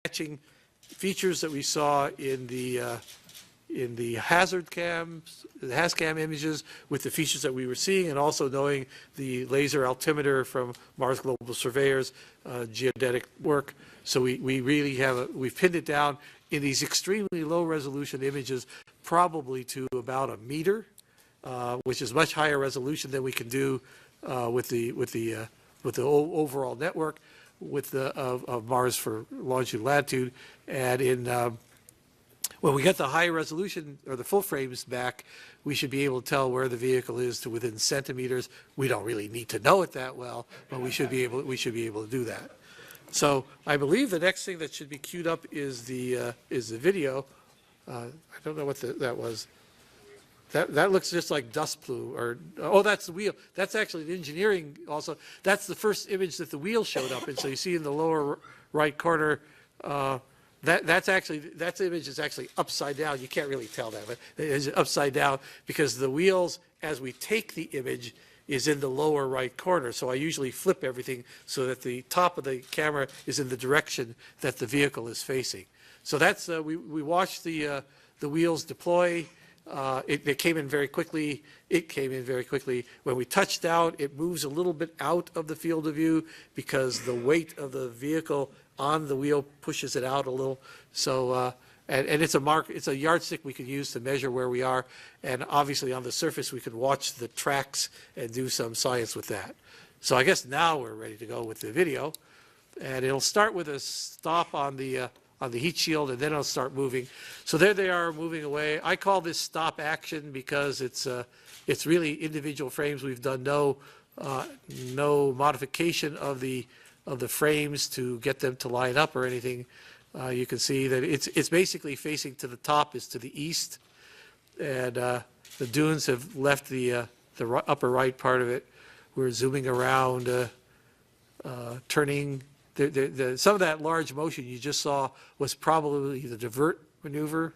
matching features that we saw in the hazard cams, the HazCam images with the features that we were seeing, and also knowing the laser altimeter from Mars Global Surveyor's geodetic work. So we really we've pinned it down in these extremely low resolution images, probably to about a meter, which is much higher resolution than we can do with the overall network of Mars for longitude, latitude. And when we get the high resolution or the full frames back, we should be able to tell where the vehicle is to within centimeters. We don't really need to know it that well, but we should be able to do that. So I believe the next thing that should be queued up is the video. I don't know what that was. That looks just like dust plume, or oh, that's the wheel. That's actually the engineering also. That's the first image that the wheel showed up in. So you see in the lower right corner, that image is actually upside down. You can't really tell that, but it is upside down because the wheels, as we take the image, is in the lower right corner. So I usually flip everything so that the top of the camera is in the direction that the vehicle is facing. So that's we watched the wheels deploy. It came in very quickly. When we touched down, it moves a little bit out of the field of view because the weight of the vehicle on the wheel pushes it out a little. So, and it's a yardstick we can use to measure where we are. And obviously on the surface, we can watch the tracks and do some science with that. So I guess now we're ready to go with the video. And it'll start with a stop on the heat shield, and then it'll start moving. So there they are moving away. I call this stop action because it's really individual frames. We've done no modification of the frames to get them to line up or anything. You can see that it's basically facing to the top is to the east, and the dunes have left the upper right part of it. We're zooming around, turning. Some of that large motion you just saw was probably the divert maneuver,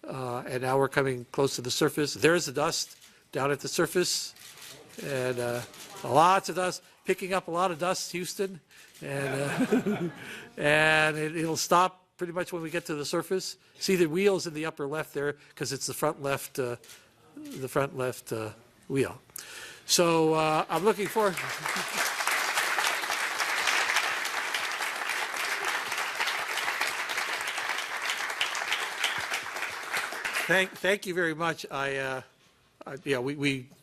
and now we're coming close to the surface. There's the dust down at the surface, and lots of dust, picking up a lot of dust, Houston, and and it'll stop pretty much when we get to the surface. See the wheels in the upper left there because it's the front left wheel. So I'm looking for. Thank you very much. I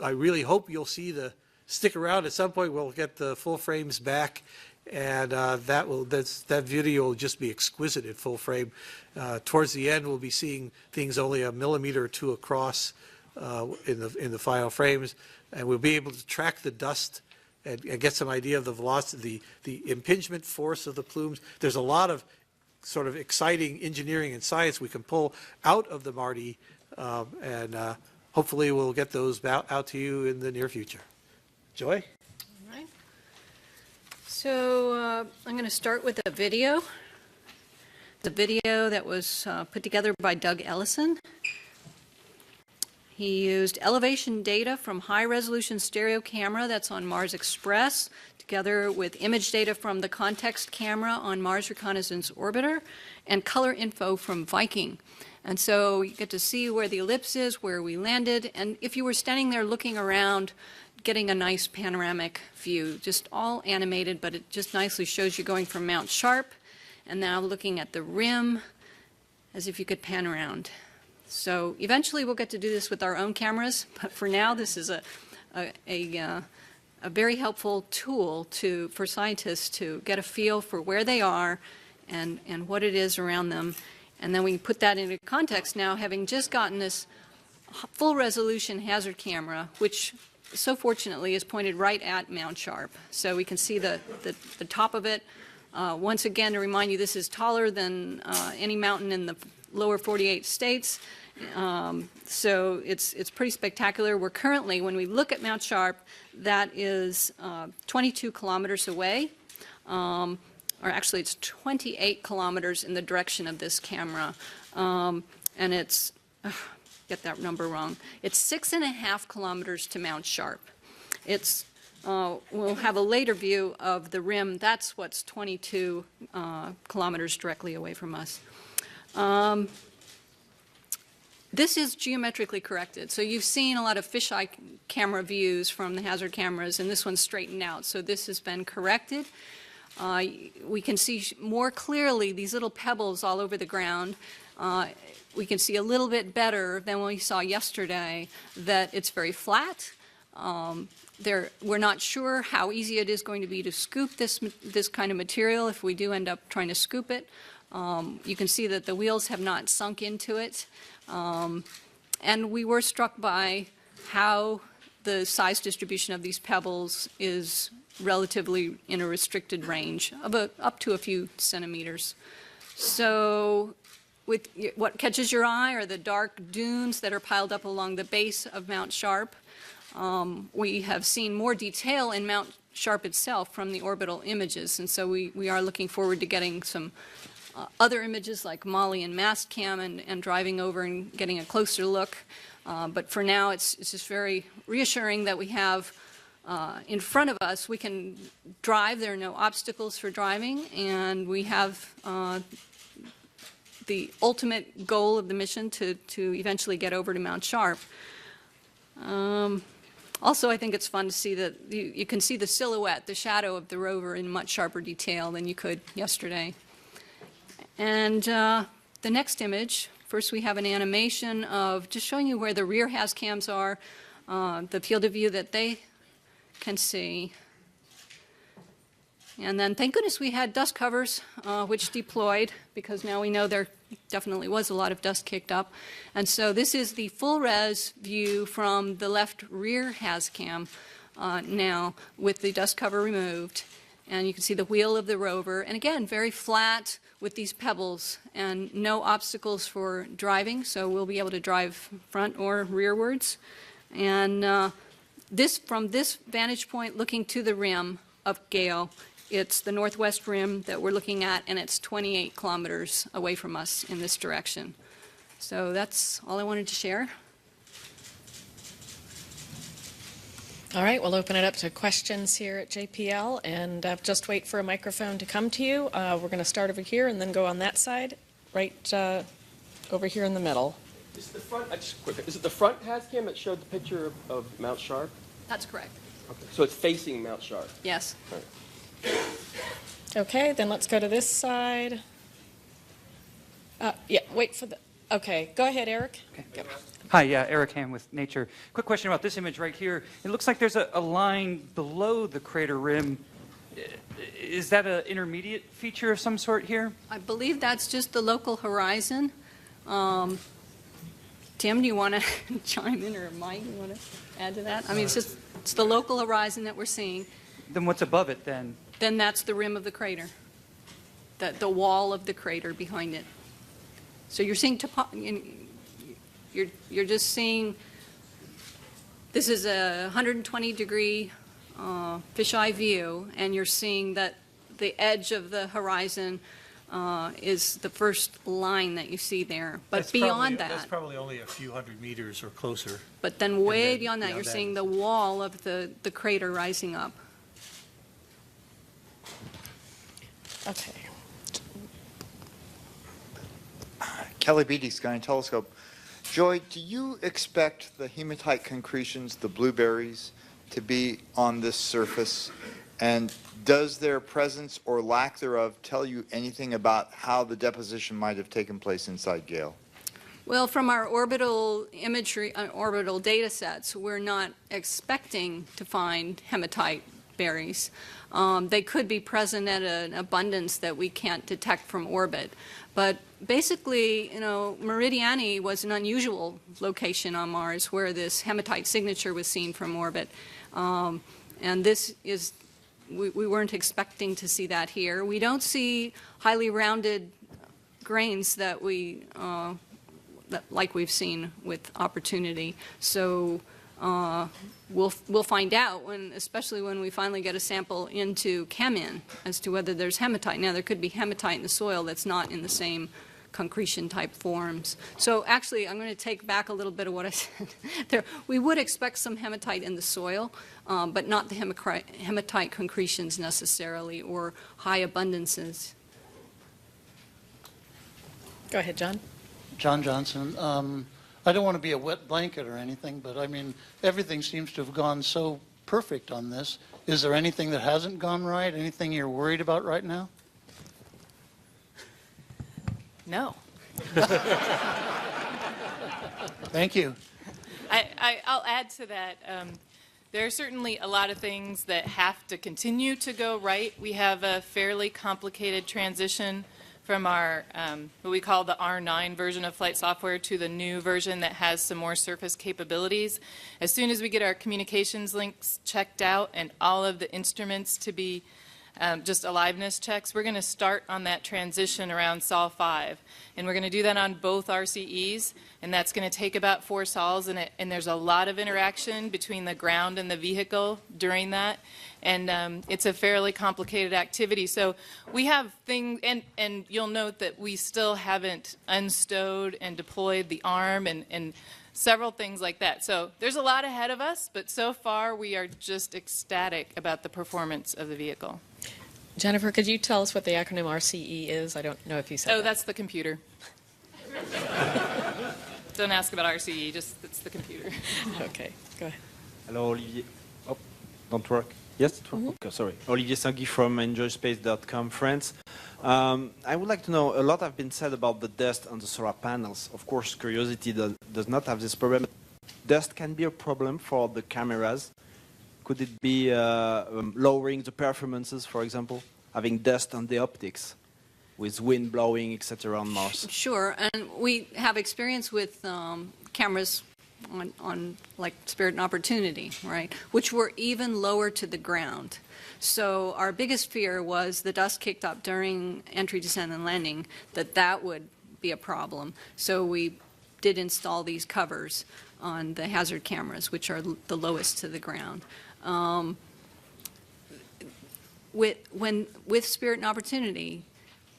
really hope you'll stick around. At some point we'll get the full frames back, and that video will just be exquisite in full frame. Towards the end, we'll be seeing things only a millimeter or two across in the final frames, and we'll be able to track the dust and get some idea of the velocity, the impingement force of the plumes. There's a lot of sort of exciting engineering and science we can pull out of the MARTI, and hopefully we'll get those out to you in the near future. Joy? All right. So I'm going to start with a video. The video that was put together by Doug Ellison. He used elevation data from high-resolution stereo camera that's on Mars Express, together with image data from the context camera on Mars Reconnaissance Orbiter, and color info from Viking. And so you get to see where the ellipse is, where we landed, and if you were standing there looking around, getting a nice panoramic view, just all animated, but it just nicely shows you going from Mount Sharp, and now looking at the rim, as if you could pan around. So eventually we'll get to do this with our own cameras, but for now this is a very helpful tool for scientists to get a feel for where they are and what it is around them. And then we can put that into context now, having just gotten this full resolution hazard camera, which so fortunately is pointed right at Mount Sharp. So we can see the top of it. Once again, to remind you, this is taller than any mountain in the lower 48 states. So it's pretty spectacular. We're currently, when we look at Mount Sharp, that is 22 kilometers away, or actually it's 28 kilometers in the direction of this camera, and it's, get that number wrong, it's 6.5 kilometers to Mount Sharp. It's we'll have a later view of the rim. That's what's 22 kilometers directly away from us. This is geometrically corrected. So you've seen a lot of fisheye camera views from the hazard cameras, and this one's straightened out. So this has been corrected. We can see more clearly these little pebbles all over the ground. We can see a little bit better than we saw yesterday that it's very flat. We're not sure how easy it is going to be to scoop this kind of material if we do end up trying to scoop it. You can see that the wheels have not sunk into it. And we were struck by how the size distribution of these pebbles is relatively in a restricted range of up to a few centimeters. So what catches your eye are the dark dunes that are piled up along the base of Mount Sharp. We have seen more detail in Mount Sharp itself from the orbital images, and so we are looking forward to getting some other images like Molly and Mastcam and driving over and getting a closer look. But for now, it's just very reassuring that we have in front of us, we can drive. There are no obstacles for driving, and we have the ultimate goal of the mission to eventually get over to Mount Sharp. Also, I think it's fun to see that you can see the silhouette, the shadow of the rover in much sharper detail than you could yesterday. And the next image, first we have an animation of just showing you where the rear HAZ cams are, the field of view that they can see. And then thank goodness we had dust covers which deployed, because now we know there definitely was a lot of dust kicked up. And so this is the full res view from the left rear HAZ cam now with the dust cover removed. And you can see the wheel of the rover, and again, very flat with these pebbles and no obstacles for driving, so we'll be able to drive front or rearwards. And from this vantage point looking to the rim of Gale, it's the northwest rim that we're looking at, and it's 28 kilometers away from us in this direction. So that's all I wanted to share. All right, we'll open it up to questions here at JPL, and just wait for a microphone to come to you. We're going to start over here and then go on that side, right over here in the middle. Is it the front? Is it the front HAZ cam that showed the picture of Mount Sharp? That's correct. Okay. So it's facing Mount Sharp. Yes. Right. Okay, then let's go to this side. Yeah, wait for the. Okay, go ahead, Eric. Okay. Yep. Hi, yeah, Eric Ham with Nature. Quick question about this image right here. It looks like there's a line below the crater rim. Is that an intermediate feature of some sort here? I believe that's just the local horizon. Tim, do you want to chime in, or Mike, you want to add to that? I mean, it's the local horizon that we're seeing. Then what's above it then? Then that's the rim of the crater, the wall of the crater behind it. So you're seeing you're just seeing, this is a 120-degree fisheye view, and you're seeing that the edge of the horizon is the first line that you see there. But That's beyond that's that, probably only a few hundred meters or closer. but then way then beyond that, beyond you're that seeing is- the wall of the crater rising up. Okay. Kelly Beatty, Sky and Telescope. Joy, do you expect the hematite concretions, the blueberries, to be on this surface? And does their presence or lack thereof tell you anything about how the deposition might have taken place inside Gale? Well, from our orbital imagery, orbital data sets, we're not expecting to find hematite berries. They could be present at an abundance that we can't detect from orbit. But basically, you know, Meridiani was an unusual location on Mars where this hematite signature was seen from orbit. And this is, we weren't expecting to see that here. We don't see highly rounded grains that like we've seen with Opportunity. So we'll find out, especially when we finally get a sample into ChemIn, as to whether there's hematite. Now, there could be hematite in the soil that's not in the same concretion type forms. So actually, I'm going to take back a little bit of what I said there. We would expect some hematite in the soil, but not the hematite concretions necessarily, or high abundances. Go ahead, John. John Johnson. I don't want to be a wet blanket or anything, but I mean, everything seems to have gone so perfect on this. Is there anything that hasn't gone right? Anything you're worried about right now? No. Thank you. I'll add to that. There are certainly a lot of things that have to continue to go right. We have a fairly complicated transition from our, what we call the R9 version of flight software to the new version that has some more surface capabilities. As soon as we get our communications links checked out and all of the instruments to be just aliveness checks, we're going to start on that transition around Sol 5. And we're going to do that on both RCEs, and that's going to take about 4 sols, and there's a lot of interaction between the ground and the vehicle during that. And it's a fairly complicated activity. So we have things, and you'll note that we still haven't unstowed and deployed the arm and several things like that. So there's a lot ahead of us, but so far we are just ecstatic about the performance of the vehicle. Jennifer, could you tell us what the acronym RCE is? I don't know if you said that. That's the computer. Don't ask about RCE, just it's the computer. Okay, go ahead. Hello, Olivier. Oh, don't work. Yes, it works. Okay, sorry. Olivier Sangui from EnjoySpace.com, France. I would like to know, a lot has been said about the dust on the solar panels. Of course, Curiosity does not have this problem. Dust can be a problem for the cameras. Could it be lowering the performances, for example, having dust on the optics with wind blowing, etc. on Mars? Sure, and we have experience with cameras on like Spirit and Opportunity, right, which were even lower to the ground. So our biggest fear was the dust kicked up during entry, descent, and landing, that would be a problem. So we did install these covers on the hazard cameras, which are the lowest to the ground. With Spirit and Opportunity,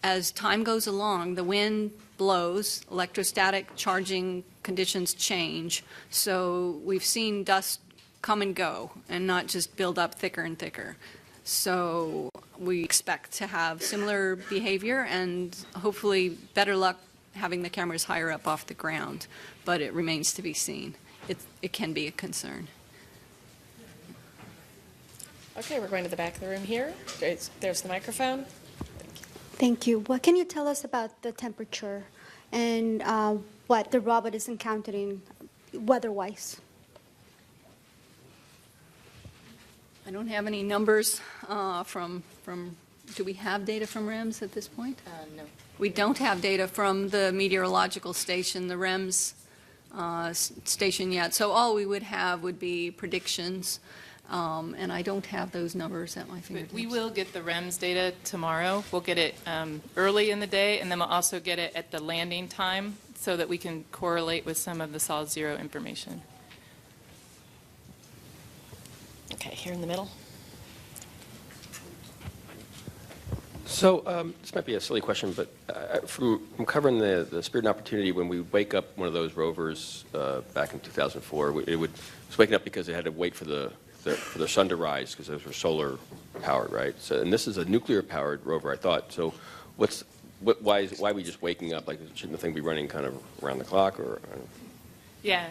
as time goes along, the wind blows, electrostatic charging conditions change, so we've seen dust come and go and not just build up thicker and thicker. So we expect to have similar behavior and hopefully better luck having the cameras higher up off the ground, but it remains to be seen. It can be a concern. Okay, we're going to the back of the room here. There's the microphone. Thank you. What can you tell us about the temperature and what the robot is encountering weather-wise? I don't have any numbers from, do we have data from REMS at this point? No. We don't have data from the meteorological station, the REMS station yet. So all we would have would be predictions. And I don't have those numbers at my fingertips. We will get the REMS data tomorrow. We'll get it early in the day, and then we'll also get it at the landing time so that we can correlate with some of the Sol 0 information. Okay, here in the middle. So this might be a silly question, but from covering the Spirit and Opportunity, when we wake up one of those rovers back in 2004, it was waking up because it had to wait for the sun to rise because those were solar powered, right? So, and this is a nuclear powered rover, I thought. So why are we just waking up? Like, shouldn't the thing be running kind of around the clock? Or Yeah.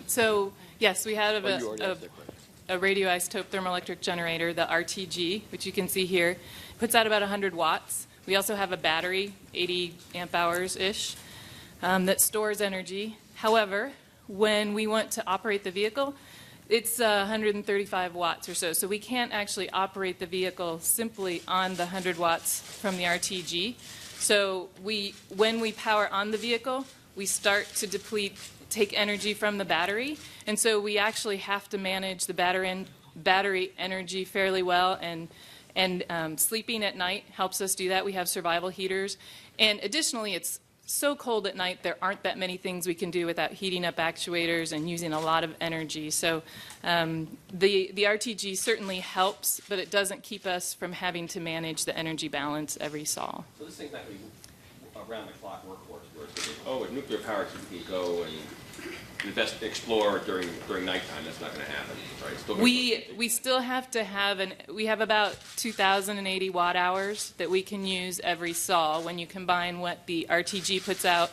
So yes, we have you already asked that question. a radioisotope thermoelectric generator, the RTG, which you can see here. Puts out about 100 watts. We also have a battery, 80 amp hours-ish, that stores energy. However, when we want to operate the vehicle, it's 135 watts or so. So we can't actually operate the vehicle simply on the 100 watts from the RTG. So when we power on the vehicle, we start to take energy from the battery. And so we actually have to manage the battery energy fairly well, and sleeping at night helps us do that. We have survival heaters. And additionally, it's so cold at night, there aren't that many things we can do without heating up actuators and using a lot of energy. So the RTG certainly helps, but it doesn't keep us from having to manage the energy balance every sol. So this thing's not going to be around-the-clock workforce, where it's, oh, with nuclear power, so you can go and explore during nighttime. That's not going to happen, right? It's still gonna We still have to have we have about 2,080 watt hours that we can use every SAW when you combine what the RTG puts out